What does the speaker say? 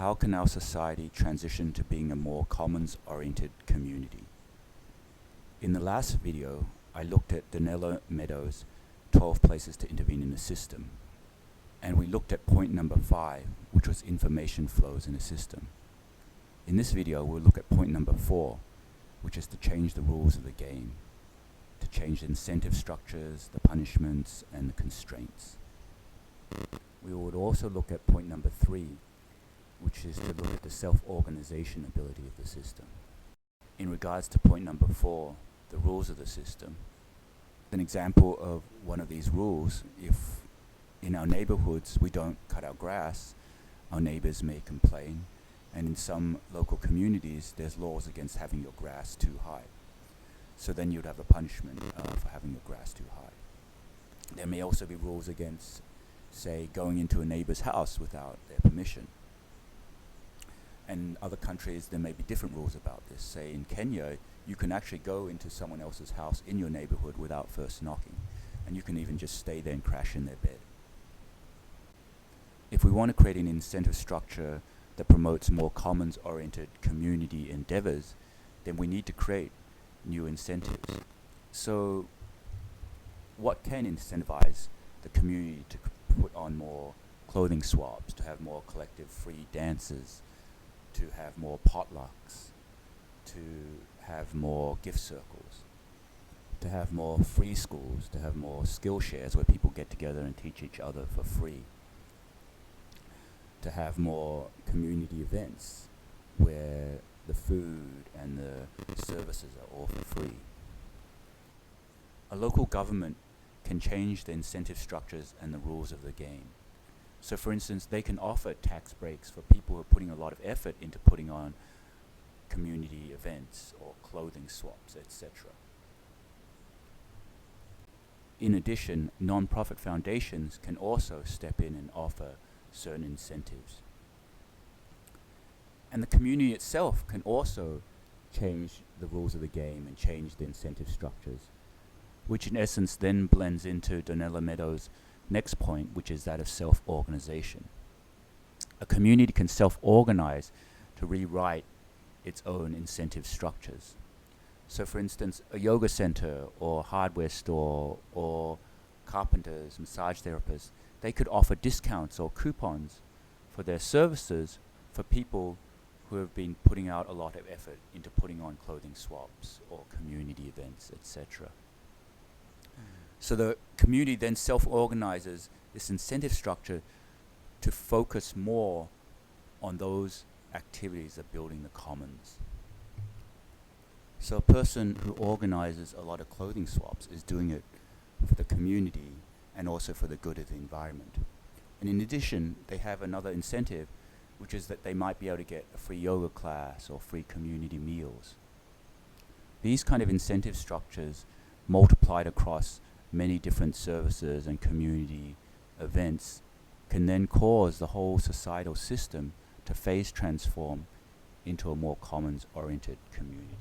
How can our society transition to being a more commons-oriented community? In the last video, I looked at Donella Meadows' 12 places to intervene in a system, and we looked at point number 5, which was information flows in a system. In this video, we'll look at point number 4, which is to change the rules of the game, to change the incentive structures, the punishments, and the constraints. We would also look at point number 3, which is to look at the self-organization ability of the system. In regards to point number 4, the rules of the system, an example of one of these rules, if in our neighborhoods we don't cut our grass, our neighbors may complain, and in some local communities there's laws against having your grass too high. So then you'd have a punishment for having your grass too high. There may also be rules against, say, going into a neighbor's house without their permission. And in other countries there may be different rules about this. Say in Kenya, you can actually go into someone else's house in your neighborhood without first knocking, and you can even just stay there and crash in their bed. If we want to create an incentive structure that promotes more commons-oriented community endeavors, then we need to create new incentives. So what can incentivize the community to put on more clothing swaps, to have more collective free dances, to have more potlucks, to have more gift circles, to have more free schools, to have more skill shares where people get together and teach each other for free, to have more community events where the food and the services are all for free. A local government can change the incentive structures and the rules of the game. So for instance, they can offer tax breaks for people who are putting a lot of effort into putting on community events or clothing swaps, etc. In addition, non-profit foundations can also step in and offer certain incentives. And the community itself can also change the rules of the game and change the incentive structures, which in essence then blends into Donella Meadows' next point, which is that of self-organization. A community can self-organize to rewrite its own incentive structures. So for instance, a yoga center or hardware store or carpenters, massage therapists, they could offer discounts or coupons for their services for people who have been putting out a lot of effort into putting on clothing swaps or community events, etc. So the community then self-organizes this incentive structure to focus more on those activities of building the commons. So a person who organizes a lot of clothing swaps is doing it for the community and also for the good of the environment. And in addition, they have another incentive, which is that they might be able to get a free yoga class or free community meals. These kind of incentive structures multiplied across many different services and community events can then cause the whole societal system to phase transform into a more commons-oriented community.